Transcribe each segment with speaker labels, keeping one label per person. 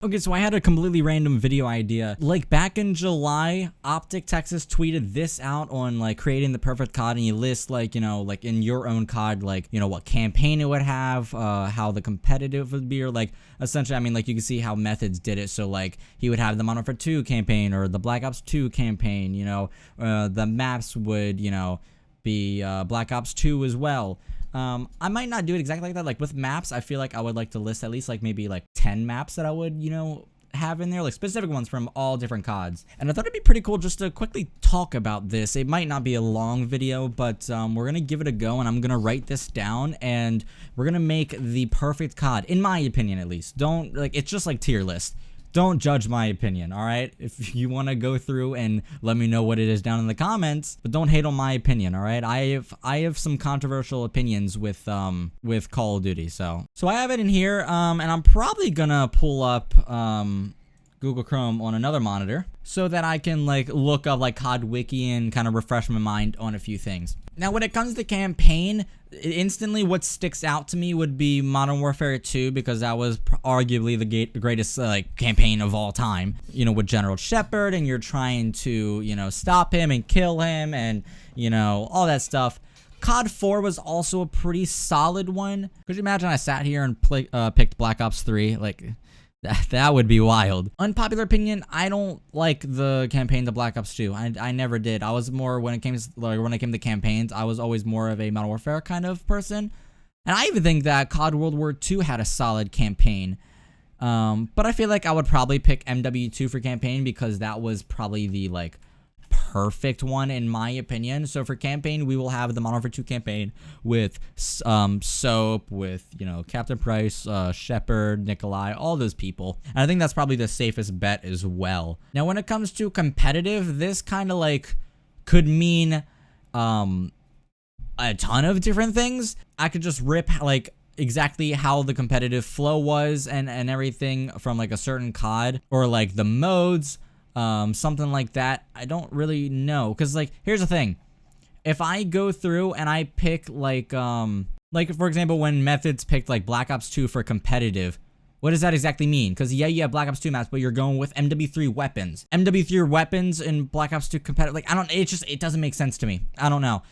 Speaker 1: Okay, so I had a completely random video idea. Like back in July, Optic Texas tweeted this out on like creating the perfect COD, and you list like, you know, like in your own COD, like, you know, what campaign it would have, how the competitive would be, or like essentially, I mean, like you can see how Methods did it. So like he would have the Modern Warfare 2 campaign or the Black Ops 2 campaign, you know, the maps would, you know, be Black Ops 2 as well. I might not do it exactly like that. Like with maps, I feel like I would like to list at least like maybe like 10 maps that I would, you know, have in there, like specific ones from all different CODs. And I thought it'd be pretty cool just to quickly talk about this. It might not be a long video, but we're gonna give it a go, and I'm gonna write this down, and we're gonna make the perfect COD, in my opinion at least. Don't, like, it's just like tier list. Don't judge my opinion, all right? If you want to go through and let me know what it is down in the comments, but don't hate on my opinion, all right? I have some controversial opinions with Call of Duty, so I have it in here, and I'm probably gonna pull up Google Chrome on another monitor so that I can like look up like COD Wiki and kind of refresh my mind on a few things. Now, when it comes to campaign, instantly what sticks out to me would be Modern Warfare 2, because that was arguably the greatest like campaign of all time, you know, with General Shepard, and you're trying to, you know, stop him and kill him and, you know, all that stuff. COD 4 was also a pretty solid one. Could you imagine I sat here and picked Black Ops 3? Like, that would be wild. Unpopular opinion, I don't like the campaign to Black Ops 2. I never did. I was more, when it came to campaigns, I was always more of a Modern Warfare kind of person. And I even think that COD World War II had a solid campaign. But I feel like I would probably pick MW2 for campaign, because that was probably the like perfect one in my opinion. So for campaign, we will have the Modern Warfare 2 campaign with Soap, with, you know, Captain Price, Shepard, Nikolai, all those people. And I think that's probably the safest bet as well. Now, when it comes to competitive, this kind of like could mean a ton of different things. I could just rip like exactly how the competitive flow was and everything from like a certain COD, or like the modes, something like that. I don't really know, because like here's the thing, if I go through and I pick like for example, when Methods picked like Black Ops 2 for competitive, what does that exactly mean? Because yeah, you have Black Ops 2 maps, but you're going with MW3 weapons. MW3 weapons in Black Ops 2 competitive, like, I don't, it doesn't make sense to me. I don't know.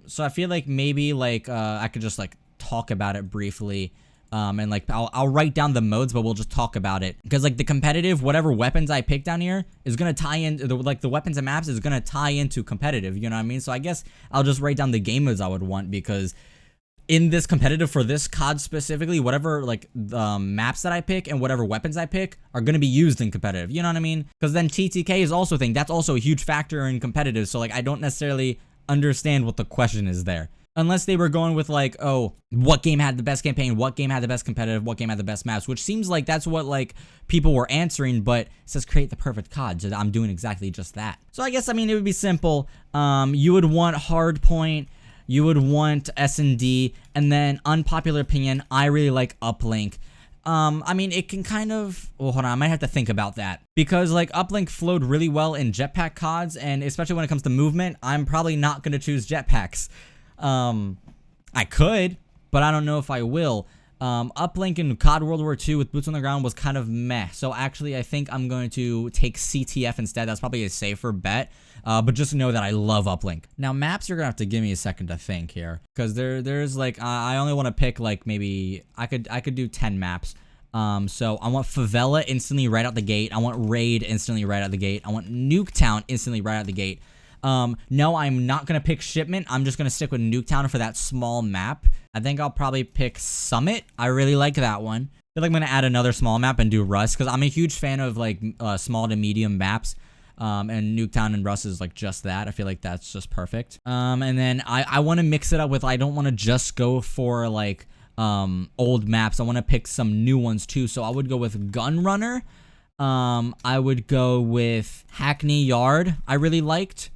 Speaker 1: So I feel like maybe like I could just like talk about it briefly. And like I'll write down the modes, but we'll just talk about it, because like the competitive, whatever weapons I pick down here is gonna tie in, like the weapons and maps is gonna tie into competitive, you know what I mean? So I guess I'll just write down the game modes I would want, because in this competitive, for this COD specifically, whatever like the maps that I pick and whatever weapons I pick are gonna be used in competitive, you know what I mean? Because then TTK is also a thing, that's also a huge factor in competitive. So like I don't necessarily understand what the question is there. Unless they were going with like, oh, what game had the best campaign, what game had the best competitive, what game had the best maps, which seems like that's what like people were answering, but it says create the perfect COD, so I'm doing exactly just that. So I guess, I mean, it would be simple. You would want Hardpoint, you would want S&D, and then unpopular opinion, I really like Uplink. I mean, it can kind of, well, hold on, I might have to think about that, because like Uplink flowed really well in jetpack CODs, and especially when it comes to movement, I'm probably not going to choose jetpacks. I could, but I don't know if I will. Uplink in COD World War II with boots on the ground was kind of meh. So actually, I think I'm going to take CTF instead. That's probably a safer bet. But just know that I love Uplink. Now, maps, you're gonna have to give me a second to think here, because there's like I only want to pick like maybe I could do 10 maps. So I want Favela instantly right out the gate. I want Raid instantly right out the gate. I want Nuketown instantly right out the gate. No, I'm not gonna pick Shipment. I'm just gonna stick with Nuketown for that small map. I think I'll probably pick Summit. I really like that one. I feel like I'm gonna add another small map and do Rust, because I'm a huge fan of like small to medium maps. And Nuketown and Rust is like just that. I feel like that's just perfect. And then I want to mix it up with, I don't want to just go for like old maps. I want to pick some new ones too. So I would go with Gunrunner. I would go with Hackney Yard. I really liked.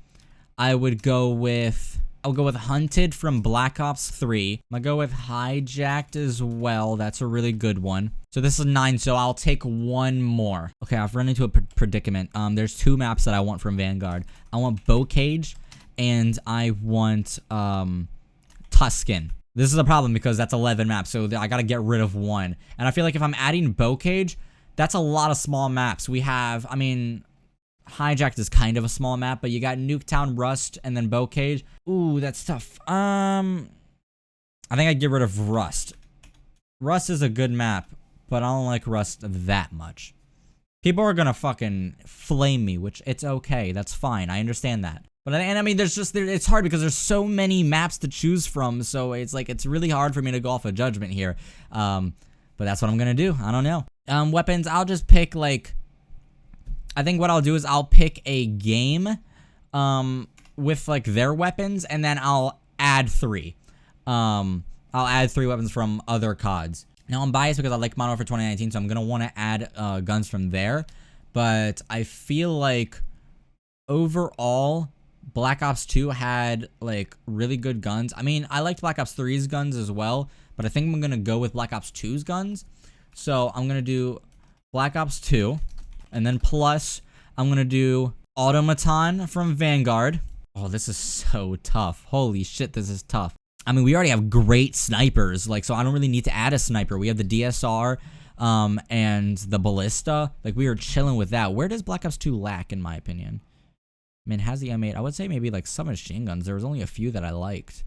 Speaker 1: I'll go with Hunted from Black Ops 3. I'll go with Hijacked as well. That's a really good one. So this is 9, so I'll take one more. Okay, I've run into a predicament. There's 2 maps that I want from Vanguard. I want Bowcage, and I want Tuscan. This is a problem because that's 11 maps, so I gotta get rid of one. And I feel like if I'm adding Bowcage, That's a lot of small maps. We have, I mean, Hijacked is kind of a small map, but you got Nuketown, Rust, and then Bow Cage. Ooh, that's tough. I think I'd get rid of Rust. Rust is a good map, but I don't like Rust that much. People are gonna fucking flame me, which it's okay. That's fine. I understand that. But and I mean, it's hard because there's so many maps to choose from. So it's like it's really hard for me to go off a judgment here. But that's what I'm gonna do. I don't know. Weapons. I'll just pick like. I think what I'll do is I'll pick a game, with like their weapons, and then I'll add 3. I'll add 3 weapons from other CODs. Now I'm biased because I like Modern Warfare 2019, so I'm gonna want to add guns from there. But I feel like overall, Black Ops 2 had like really good guns. I mean, I liked Black Ops 3's guns as well, but I think I'm gonna go with Black Ops 2's guns. So I'm gonna do Black Ops 2, and then plus I'm gonna do Automaton from Vanguard. Oh, this is so tough. Holy shit, this is tough. I mean, we already have great snipers, like, so I don't really need to add a sniper. We have the DSR, and the Ballista. Like, we are chilling with that. Where does Black Ops 2 lack, in my opinion? I mean, it has the M8. I would say maybe, like, some machine guns. There was only a few that I liked.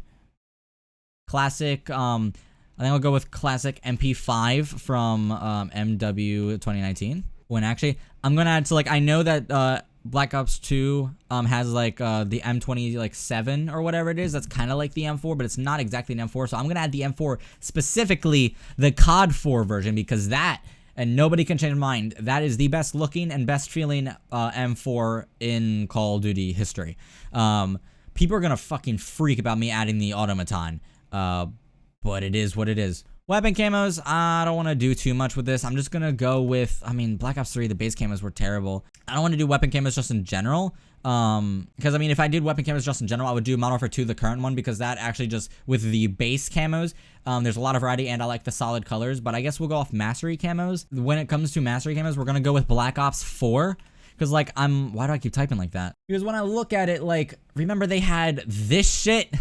Speaker 1: Classic, I think I'll go with classic MP5 from, MW 2019. When actually, I'm gonna add to, like, I know that, Black Ops 2 has like the M20 like 7 or whatever it is. That's kind of like the M4, but it's not exactly an M4. So I'm gonna add the M4, specifically the COD 4 version, because that, and nobody can change my mind, that is the best looking and best feeling M4 in Call of Duty history. People are gonna fucking freak about me adding the Automaton, but it is what it is. Weapon camos, I don't want to do too much with this. I'm just going to go with, I mean, Black Ops 3, the base camos were terrible. I don't want to do weapon camos just in general. Because, I mean, if I did weapon camos just in general, I would do Modern Warfare 2, the current one, because that actually just, with the base camos, there's a lot of variety, and I like the solid colors. But I guess we'll go off mastery camos. When it comes to mastery camos, we're going to go with Black Ops 4. Because, like, why do I keep typing like that? Because when I look at it, like, remember they had this shit?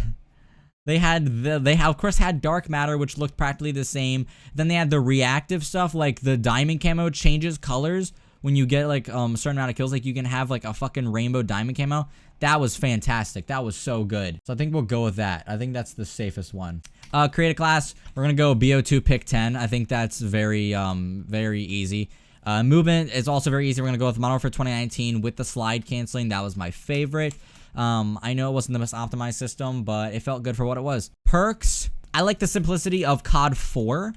Speaker 1: They of course had dark matter, which looked practically the same. Then they had the reactive stuff, like the diamond camo changes colors when you get like a certain amount of kills. Like you can have like a fucking rainbow diamond camo. That was fantastic. That was so good. So I think we'll go with that. I think that's the safest one. Create a class. We're gonna go BO2 pick 10. I think that's very easy. Movement is also very easy. We're gonna go with Modern Warfare 2019 with the slide canceling. That was my favorite. I know it wasn't the most optimized system, but it felt good for what it was. Perks, I like the simplicity of COD 4,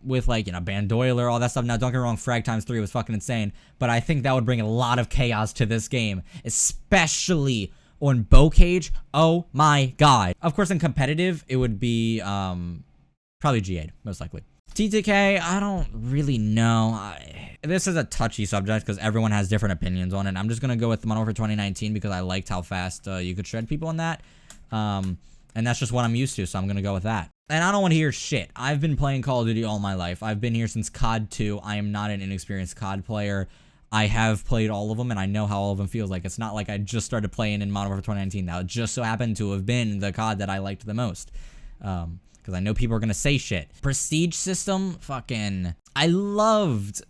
Speaker 1: with like, you know, Bandoiler, all that stuff. Now, don't get me wrong, Frag times 3 was fucking insane, but I think that would bring a lot of chaos to this game, especially on Bow Cage. Oh my god. Of course, in competitive, it would be, probably G8, most likely. TTK, I don't really know. This is a touchy subject because everyone has different opinions on it. I'm just going to go with Modern Warfare 2019 because I liked how fast you could shred people in that. And that's just what I'm used to, so I'm going to go with that. And I don't want to hear shit. I've been playing Call of Duty all my life. I've been here since COD 2. I am not an inexperienced COD player. I have played all of them, and I know how all of them feels like. It's not like I just started playing in Modern Warfare 2019. That just so happened to have been the COD that I liked the most. Because I know people are going to say shit. Prestige system, fucking... I loved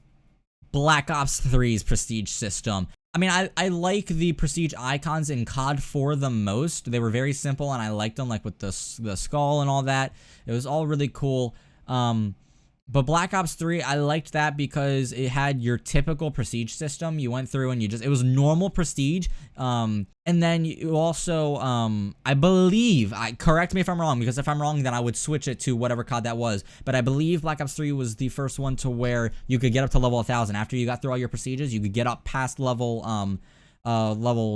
Speaker 1: Black Ops 3's prestige system. I mean, I like the prestige icons in COD 4 the most. They were very simple, and I liked them, like with the skull and all that. It was all really cool. But Black Ops 3, I liked that because it had your typical prestige system. You went through and it was normal prestige. And then you also, I believe, correct me if I'm wrong, because if I'm wrong, then I would switch it to whatever COD that was. But I believe Black Ops 3 was the first one to where you could get up to level 1,000. After you got through all your prestiges, you could get up past level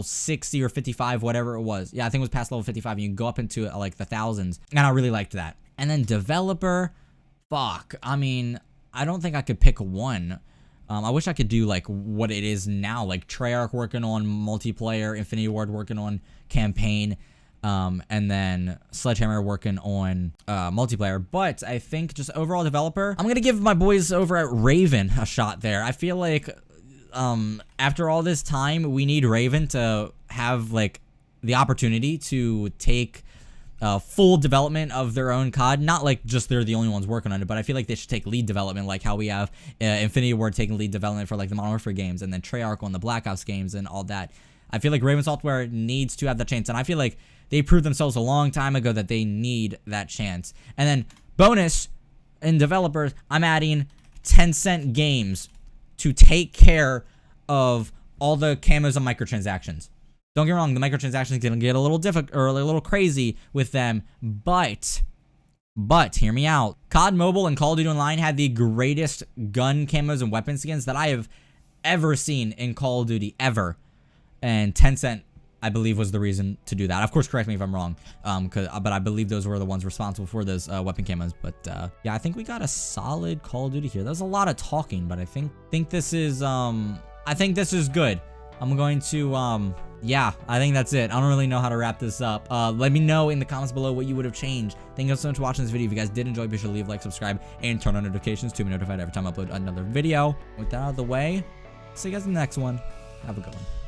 Speaker 1: 60 or 55, whatever it was. Yeah, I think it was past level 55, and you could go up into like the thousands. And I really liked that. And then developer... Fuck, I mean, I don't think I could pick one. I wish I could do, like, what it is now. Like, Treyarch working on multiplayer, Infinity Ward working on campaign, and then Sledgehammer working on multiplayer. But I think just overall developer, I'm going to give my boys over at Raven a shot there. I feel like after all this time, we need Raven to have, like, the opportunity to take full development of their own COD. Not like just they're the only ones working on it, but I feel like they should take lead development, like how we have Infinity Ward taking lead development for like the Modern Warfare games, and then Treyarch on the Black Ops games and all that. I feel like Raven Software needs to have that chance, and I feel like they proved themselves a long time ago that they need that chance. And then bonus in developers, I'm adding Tencent Games to take care of all the camos and microtransactions. Don't get me wrong, the microtransactions can get a little difficult or a little crazy with them, but hear me out. COD Mobile and Call of Duty Online had the greatest gun camos and weapon skins that I have ever seen in Call of Duty, ever. And Tencent, I believe, was the reason to do that. Of course, correct me if I'm wrong, but I believe those were the ones responsible for those weapon camos. But yeah, I think we got a solid Call of Duty here. That was a lot of talking, but I think this is good. I'm going to yeah, I think that's it. I don't really know how to wrap this up. Let me know in the comments below what you would have changed. Thank you so much for watching this video. If you guys did enjoy, be sure to leave a like, subscribe, and turn on notifications to be notified every time I upload another video. With that out of the way, see you guys in the next one. Have a good one.